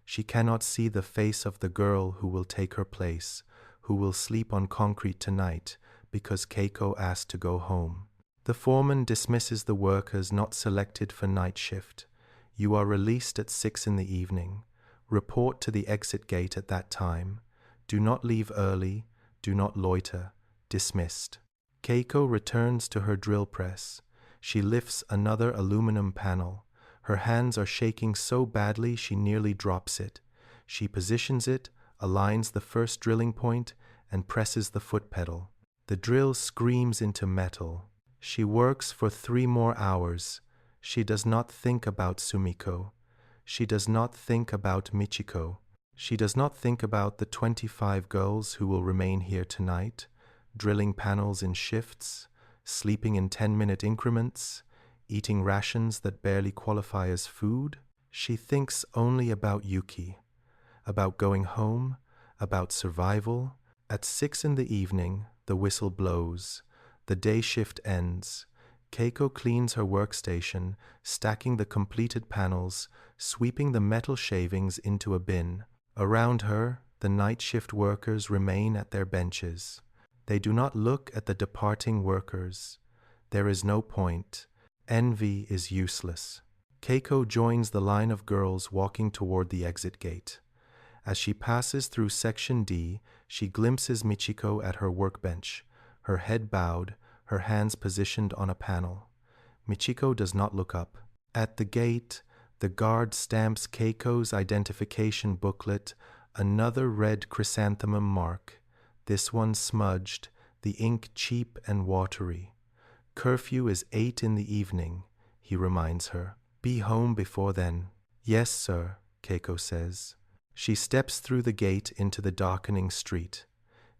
She cannot see the face of the girl who will take her place, who will sleep on concrete tonight because Keiko asked to go home. The foreman dismisses the workers not selected for night shift. You are released at 6 in the evening. Report to the exit gate at that time. Do not leave early. Do not loiter. Dismissed. Keiko returns to her drill press. She lifts another aluminum panel. Her hands are shaking so badly she nearly drops it. She positions it, aligns the first drilling point, and presses the foot pedal. The drill screams into metal. She works for 3 more hours. She does not think about Sumiko. She does not think about Michiko. She does not think about the 25 girls who will remain here tonight, drilling panels in shifts, sleeping in 10-minute increments, eating rations that barely qualify as food. She thinks only about Yuki, about going home, about survival. At 6 in the evening, the whistle blows. The day shift ends. Keiko cleans her workstation, stacking the completed panels, sweeping the metal shavings into a bin. Around her, the night shift workers remain at their benches. They do not look at the departing workers. There is no point. Envy is useless. Keiko joins the line of girls walking toward the exit gate. As she passes through Section D, she glimpses Michiko at her workbench, her head bowed, her hands positioned on a panel. Michiko does not look up. At the gate, the guard stamps Keiko's identification booklet, another red chrysanthemum mark, this one smudged, the ink cheap and watery. Curfew is 8 in the evening, he reminds her. Be home before then. Yes, sir, Keiko says. She steps through the gate into the darkening street.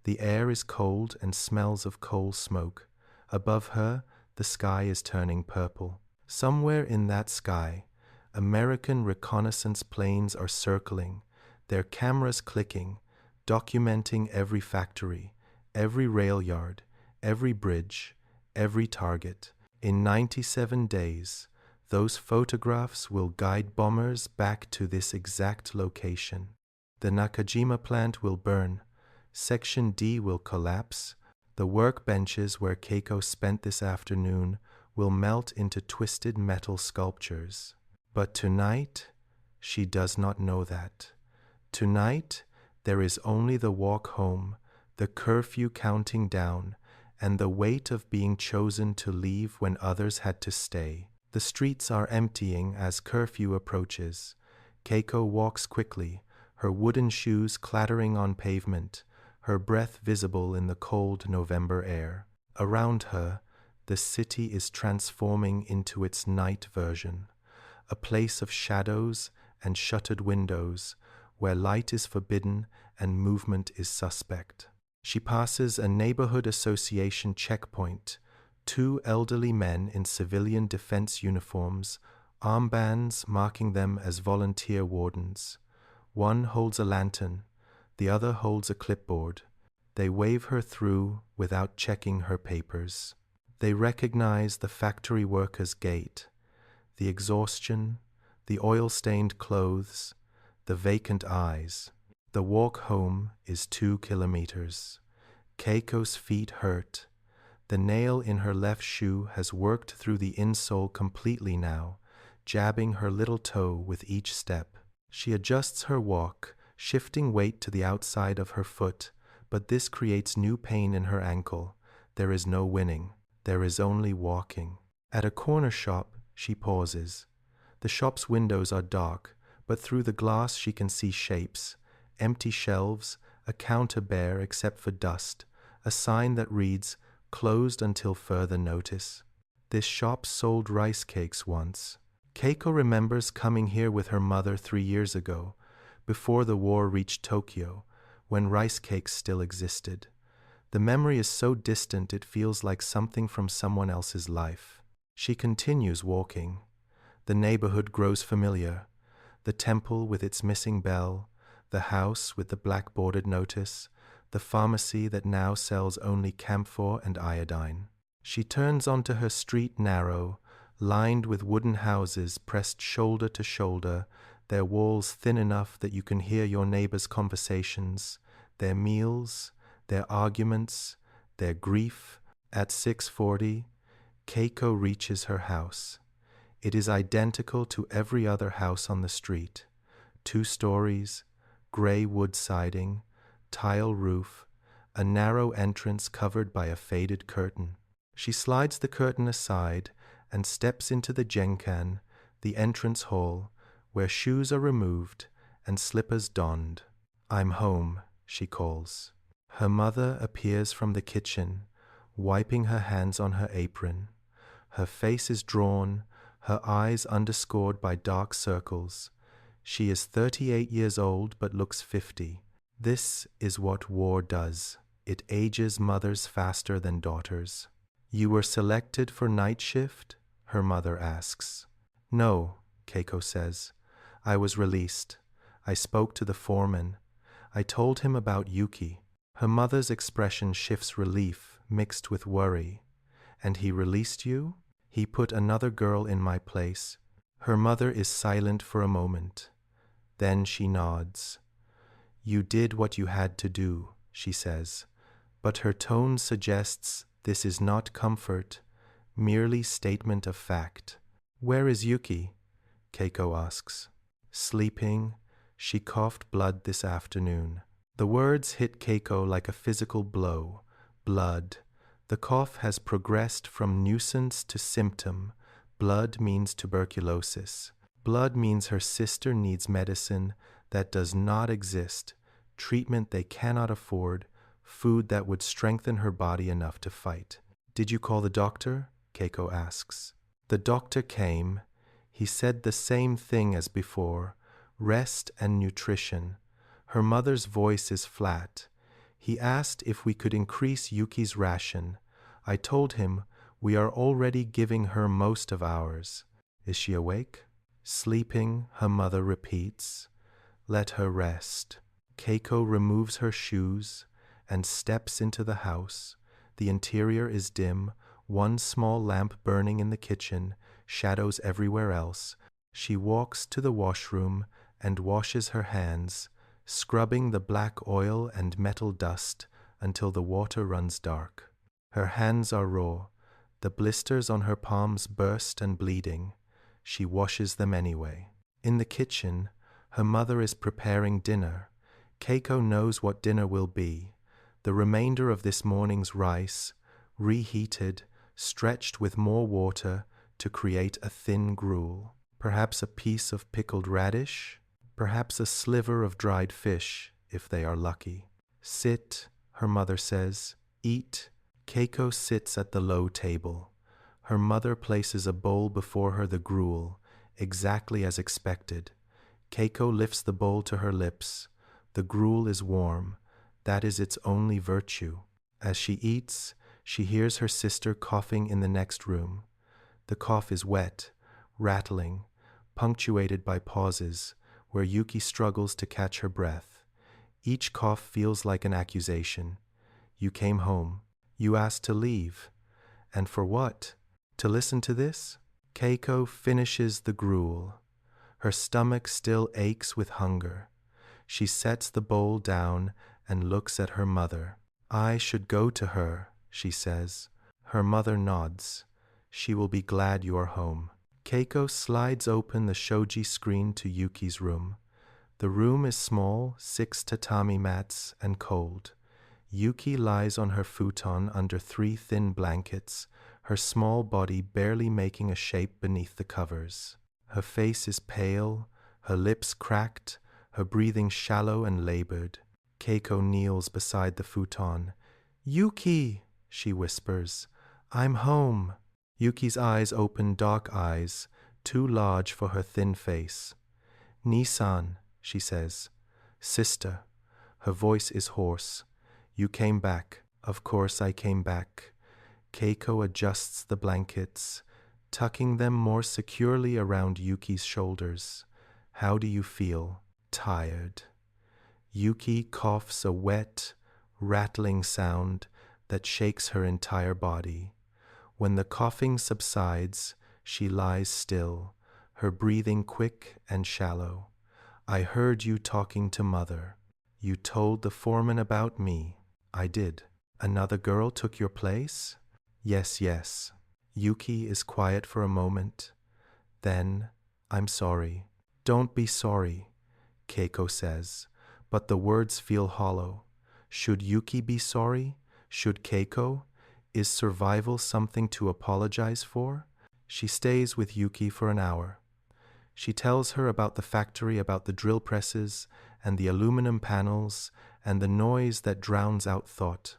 The air is cold and smells of coal smoke. Above her, the sky is turning purple. Somewhere in that sky, American reconnaissance planes are circling, their cameras clicking, documenting every factory, every rail yard, every bridge, every target. In 97 days, those photographs will guide bombers back to this exact location. The Nakajima plant will burn. Section D will collapse. The workbenches where Keiko spent this afternoon will melt into twisted metal sculptures. But tonight, she does not know that. Tonight, there is only the walk home, the curfew counting down, and the weight of being chosen to leave when others had to stay. The streets are emptying as curfew approaches. Keiko walks quickly, her wooden shoes clattering on pavement, her breath visible in the cold November air. Around her, the city is transforming into its night version, a place of shadows and shuttered windows, where light is forbidden and movement is suspect. She passes a neighborhood association checkpoint. 2 elderly men in civilian defense uniforms, armbands marking them as volunteer wardens. One holds a lantern, the other holds a clipboard. They wave her through without checking her papers. They recognize the factory worker's gait, the exhaustion, the oil-stained clothes, the vacant eyes. The walk home is 2 kilometers. Keiko's feet hurt. The nail in her left shoe has worked through the insole completely now, jabbing her little toe with each step. She adjusts her walk, shifting weight to the outside of her foot, but this creates new pain in her ankle. There is no winning. There is only walking. At a corner shop, she pauses. The shop's windows are dark, but through the glass she can see shapes, empty shelves, a counter bare except for dust, a sign that reads, "Closed until further notice." This shop sold rice cakes once. Keiko remembers coming here with her mother 3 years ago, before the war reached Tokyo, when rice cakes still existed. The memory is so distant it feels like something from someone else's life. She continues walking. The neighborhood grows familiar. The temple with its missing bell, the house with the black-bordered notice, the pharmacy that now sells only camphor and iodine. She turns onto her street narrow, lined with wooden houses pressed shoulder to shoulder, their walls thin enough that you can hear your neighbors' conversations, their meals, their arguments, their grief. At 6:40, Keiko reaches her house. It is identical to every other house on the street. 2 stories, gray wood siding, tile roof, a narrow entrance covered by a faded curtain. She slides the curtain aside and steps into the genkan, the entrance hall, where shoes are removed and slippers donned. "I'm home," she calls. Her mother appears from the kitchen, wiping her hands on her apron. Her face is drawn, her eyes underscored by dark circles. She is 38 years old but looks 50. This is what war does. It ages mothers faster than daughters. "You were selected for night shift?" her mother asks. "No," Keiko says. "I was released. I spoke to the foreman. I told him about Yuki." Her mother's expression shifts relief mixed with worry. "And he released you?" "He put another girl in my place." Her mother is silent for a moment. Then she nods. "You did what you had to do," she says, but her tone suggests this is not comfort, merely statement of fact. "Where is Yuki?" Keiko asks. "Sleeping. She coughed blood this afternoon." The words hit Keiko like a physical blow. Blood. The cough has progressed from nuisance to symptom. Blood means tuberculosis. Blood means her sister needs medicine that does not exist, treatment they cannot afford, food that would strengthen her body enough to fight. "Did you call the doctor?" Keiko asks. The doctor came. He said the same thing as before, rest and nutrition. Her mother's voice is flat. He asked if we could increase Yuki's ration. I told him we are already giving her most of ours. "Is she awake?" "Sleeping," her mother repeats. "Let her rest." Keiko removes her shoes and steps into the house. The interior is dim, one small lamp burning in the kitchen, shadows everywhere else. She walks to the washroom and washes her hands, scrubbing the black oil and metal dust until the water runs dark. Her hands are raw. The blisters on her palms burst and bleeding. She washes them anyway. In the kitchen, her mother is preparing dinner. Keiko knows what dinner will be. The remainder of this morning's rice, reheated, stretched with more water to create a thin gruel. Perhaps a piece of pickled radish, perhaps a sliver of dried fish, if they are lucky. "Sit," her mother says. "Eat." Keiko sits at the low table. Her mother places a bowl before her, the gruel, exactly as expected. Keiko lifts the bowl to her lips. The gruel is warm. That is its only virtue. As she eats, she hears her sister coughing in the next room. The cough is wet, rattling, punctuated by pauses where Yuki struggles to catch her breath. Each cough feels like an accusation. "You came home. You asked to leave. And for what? To listen to this?" Keiko finishes the gruel. Her stomach still aches with hunger. She sets the bowl down and looks at her mother. "I should go to her," she says. Her mother nods. "She will be glad you are home." Keiko slides open the shoji screen to Yuki's room. The room is small, 6 tatami mats, and cold. Yuki lies on her futon under 3 thin blankets, her small body barely making a shape beneath the covers. Her face is pale, her lips cracked, her breathing shallow and labored. Keiko kneels beside the futon. "Yuki," she whispers, "I'm home." Yuki's eyes open, dark eyes, too large for her thin face. "Nisan," she says. "Sister." Her voice is hoarse. "You came back." "Of course I came back." Keiko adjusts the blankets. tucking them more securely around Yuki's shoulders. How do you feel? Tired. Yuki coughs a wet, rattling sound that shakes her entire body. When the coughing subsides, she lies still, her breathing quick and shallow. I heard you talking to Mother. You told the foreman about me. I did. Another girl took your place? Yes, yes. Yuki is quiet for a moment. Then, I'm sorry. Don't be sorry, Keiko says, but the words feel hollow. Should Yuki be sorry? Should Keiko? Is survival something to apologize for? She stays with Yuki for an hour. She tells her about the factory, about the drill presses, and the aluminum panels, and the noise that drowns out thought.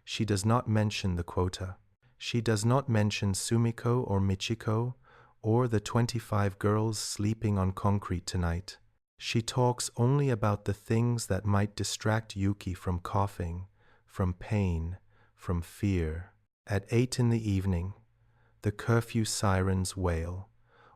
She does not mention the quota. She does not mention Sumiko or Michiko, or the 25 girls sleeping on concrete tonight. She talks only about the things that might distract Yuki from coughing, from pain, from fear. At 8 in the evening, the curfew sirens wail.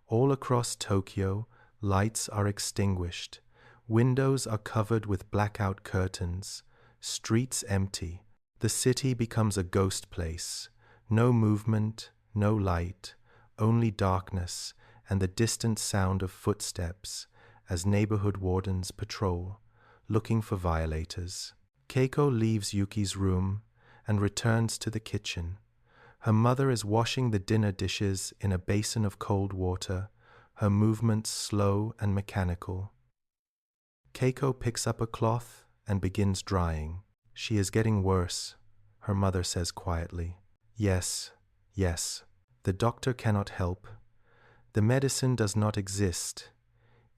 All across Tokyo, lights are extinguished. Windows are covered with blackout curtains. Streets empty. The city becomes a ghost place. No movement, no light, only darkness and the distant sound of footsteps as neighborhood wardens patrol, looking for violators. Keiko leaves Yuki's room and returns to the kitchen. Her mother is washing the dinner dishes in a basin of cold water, her movements slow and mechanical. Keiko picks up a cloth and begins drying. She is getting worse, her mother says quietly. Yes, yes, the doctor cannot help. The medicine does not exist.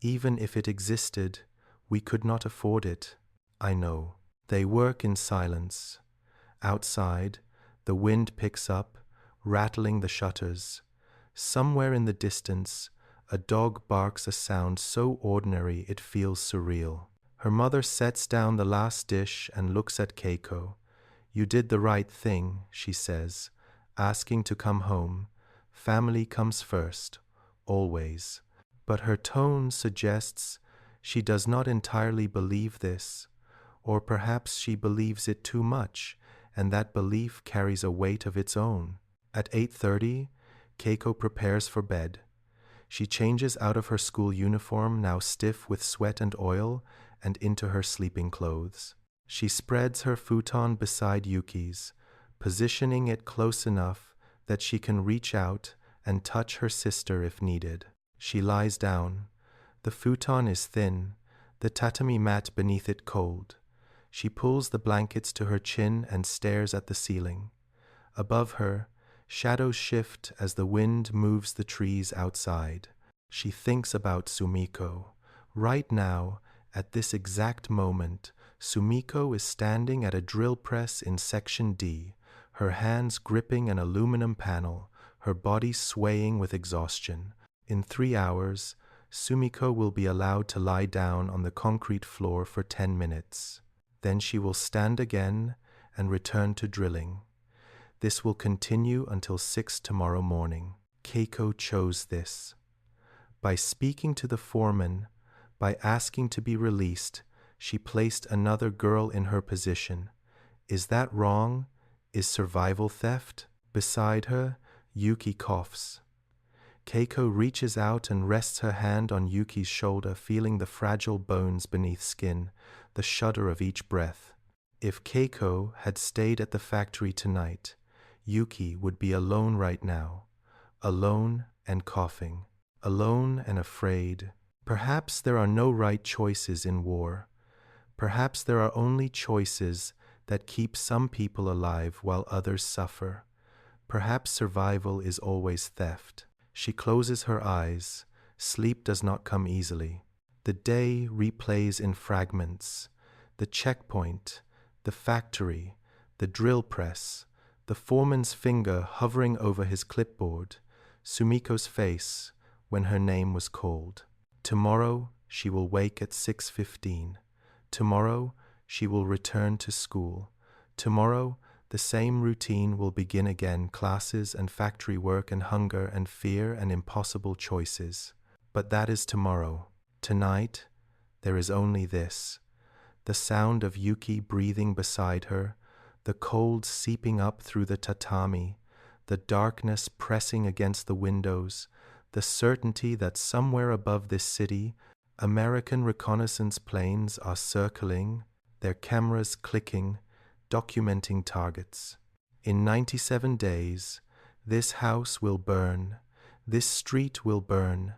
Even if it existed, we could not afford it. I know. They work in silence. Outside, the wind picks up, rattling the shutters. Somewhere in the distance, a dog barks a sound so ordinary it feels surreal. Her mother sets down the last dish and looks at Keiko. You did the right thing, she says, asking to come home. Family comes first, always. But her tone suggests she does not entirely believe this, or perhaps she believes it too much, and that belief carries a weight of its own. At 8:30, Keiko prepares for bed. She changes out of her school uniform, now stiff with sweat and oil, and into her sleeping clothes. She spreads her futon beside Yuki's, positioning it close enough that she can reach out and touch her sister if needed. She lies down. The futon is thin, the tatami mat beneath it cold. She pulls the blankets to her chin and stares at the ceiling. Above her, shadows shift as the wind moves the trees outside. She thinks about Sumiko. Right now, at this exact moment, Sumiko is standing at a drill press in Section D, her hands gripping an aluminum panel, her body swaying with exhaustion. In 3 hours, Sumiko will be allowed to lie down on the concrete floor for 10 minutes. Then she will stand again and return to drilling. This will continue until 6 tomorrow morning. Keiko chose this. By speaking to the foreman, by asking to be released, she placed another girl in her position. Is that wrong? Is survival theft? Beside her, Yuki coughs. Keiko reaches out and rests her hand on Yuki's shoulder, feeling the fragile bones beneath skin, the shudder of each breath. If Keiko had stayed at the factory tonight, Yuki would be alone right now, alone and coughing, alone and afraid. Perhaps there are no right choices in war. Perhaps there are only choices that keep some people alive while others suffer. Perhaps survival is always theft. She closes her eyes. Sleep does not come easily. The day replays in fragments. The checkpoint, the factory, the drill press, the foreman's finger hovering over his clipboard, Sumiko's face when her name was called. Tomorrow she will wake at 6:15. Tomorrow she will return to school. Tomorrow The same routine will begin again, classes and factory work and hunger and fear and impossible choices. But that is tomorrow. Tonight, there is only this. The sound of Yuki breathing beside her, the cold seeping up through the tatami, the darkness pressing against the windows, the certainty that somewhere above this city, American reconnaissance planes are circling, their cameras clicking, documenting targets. In 97 days, this house will burn, this street will burn,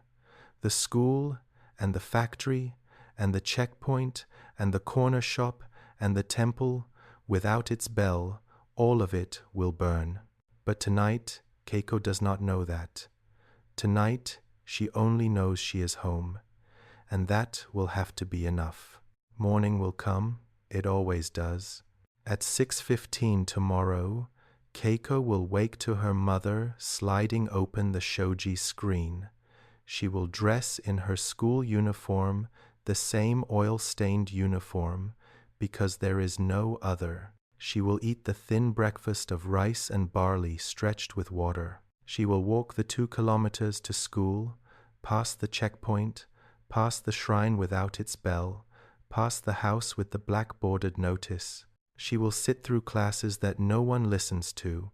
the school and the factory and the checkpoint and the corner shop and the temple, without its bell, all of it will burn. But tonight, Keiko does not know that. Tonight, she only knows she is home, and that will have to be enough. Morning will come, it always does. At 6:15 tomorrow, Keiko will wake to her mother sliding open the shoji screen. She will dress in her school uniform, the same oil-stained uniform, because there is no other. She will eat the thin breakfast of rice and barley stretched with water. She will walk the 2 kilometers to school, past the checkpoint, past the shrine without its bell, past the house with the black-bordered notice. She will sit through classes that no one listens to.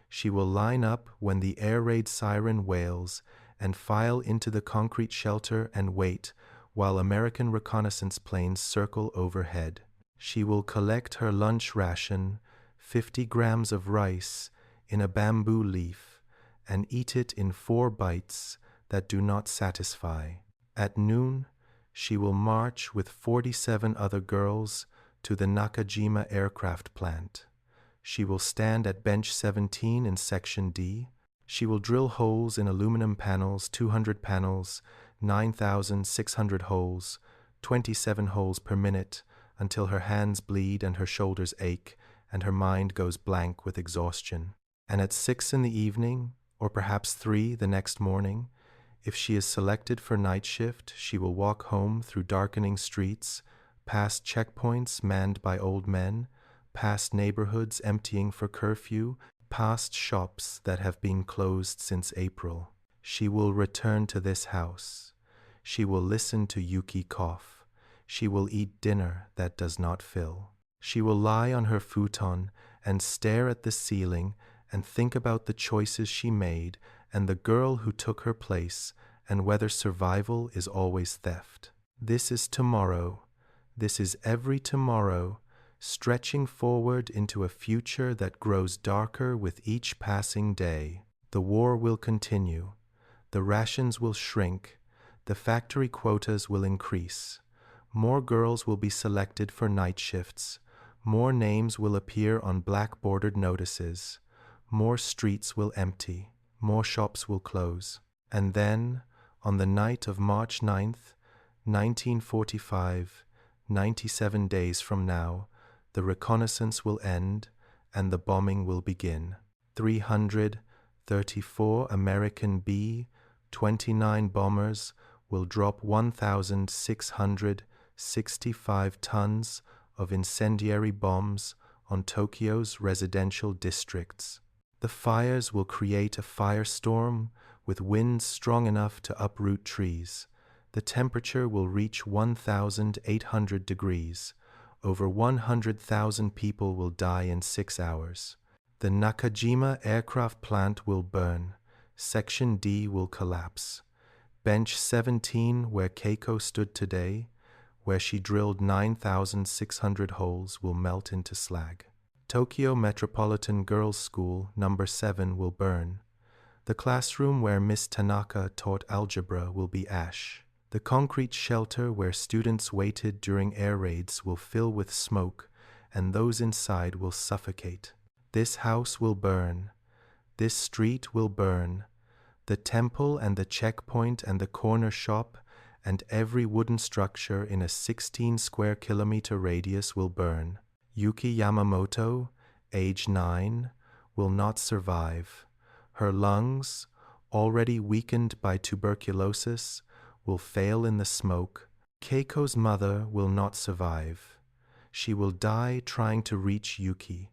She will line up when the air raid siren wails and file into the concrete shelter and wait while American reconnaissance planes circle overhead. She will collect her lunch ration, 50 grams of rice, in a bamboo leaf, and eat it in 4 bites that do not satisfy. At noon, she will march with 47 other girls to the Nakajima aircraft plant. She will stand at bench 17 in section D. She will drill holes in aluminum panels, 200 panels, 9,600 holes, 27 holes per minute, until her hands bleed and her shoulders ache and her mind goes blank with exhaustion. And at 6 in the evening, or perhaps 3 the next morning, if she is selected for night shift, she will walk home through darkening streets, past checkpoints manned by old men, past neighborhoods emptying for curfew, past shops that have been closed since April. She will return to this house. She will listen to Yuki cough. She will eat dinner that does not fill. She will lie on her futon and stare at the ceiling and think about the choices she made and the girl who took her place and whether survival is always theft. This is tomorrow. This is every tomorrow, stretching forward into a future that grows darker with each passing day. The war will continue. The rations will shrink. The factory quotas will increase. More girls will be selected for night shifts. More names will appear on black-bordered notices. More streets will empty. More shops will close. And then, on the night of March 9th, 1945, 97 days from now, the reconnaissance will end and the bombing will begin. 334 American B-29 bombers will drop 1,665 tons of incendiary bombs on Tokyo's residential districts. The fires will create a firestorm with winds strong enough to uproot trees. The temperature will reach 1,800 degrees. Over 100,000 people will die in 6 hours. The Nakajima aircraft plant will burn. Section D will collapse. Bench 17, where Keiko stood today, where she drilled 9,600 holes, will melt into slag. Tokyo Metropolitan Girls' School, number 7, will burn. The classroom where Miss Tanaka taught algebra will be ash. The concrete shelter where students waited during air raids will fill with smoke, and those inside will suffocate. This house will burn. This street will burn. The temple and the checkpoint and the corner shop and every wooden structure in a 16-square-kilometer radius will burn. Yuki Yamamoto, age 9, will not survive. Her lungs, already weakened by tuberculosis, will fail in the smoke. Keiko's mother will not survive. She will die trying to reach Yuki,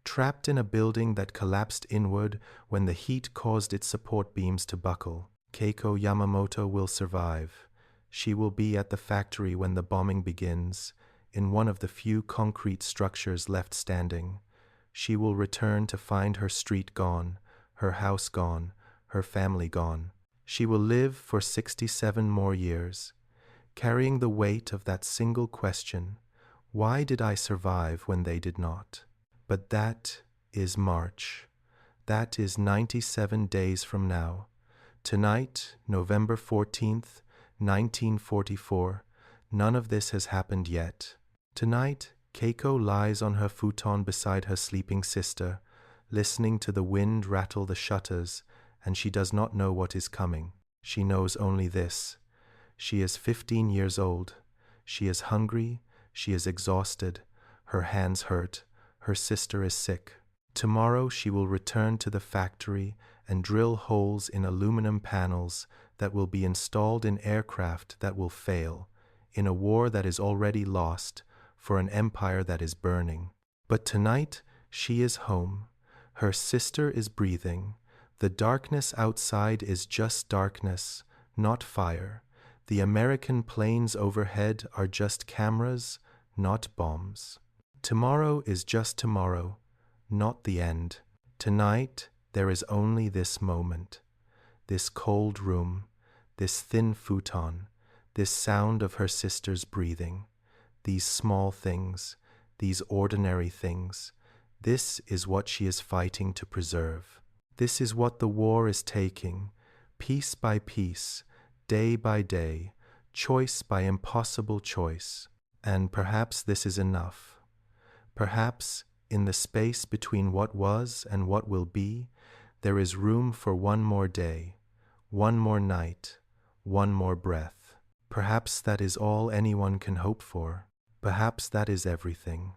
trapped in a building that collapsed inward when the heat caused its support beams to buckle. Keiko Yamamoto will survive. She will be at the factory when the bombing begins, in one of the few concrete structures left standing. She will return to find her street gone, her house gone, her family gone. She will live for 67 more years, carrying the weight of that single question, why did I survive when they did not? But that is March. That is 97 days from now. Tonight, November 14th, 1944, none of this has happened yet. Tonight, Keiko lies on her futon beside her sleeping sister, listening to the wind rattle the shutters, and she does not know what is coming. She knows only this. She is 15 years old. She is hungry. She is exhausted. Her hands hurt. Her sister is sick. Tomorrow she will return to the factory and drill holes in aluminum panels that will be installed in aircraft that will fail, in a war that is already lost, for an empire that is burning. But tonight she is home. Her sister is breathing. The darkness outside is just darkness, not fire. The American planes overhead are just cameras, not bombs. Tomorrow is just tomorrow, not the end. Tonight there is only this moment, this cold room, this thin futon, this sound of her sister's breathing, these small things, these ordinary things. This is what she is fighting to preserve. This is what the war is taking, piece by piece, day by day, choice by impossible choice. And perhaps this is enough. Perhaps in the space between what was and what will be, there is room for one more day, one more night, one more breath. Perhaps that is all anyone can hope for. Perhaps that is everything.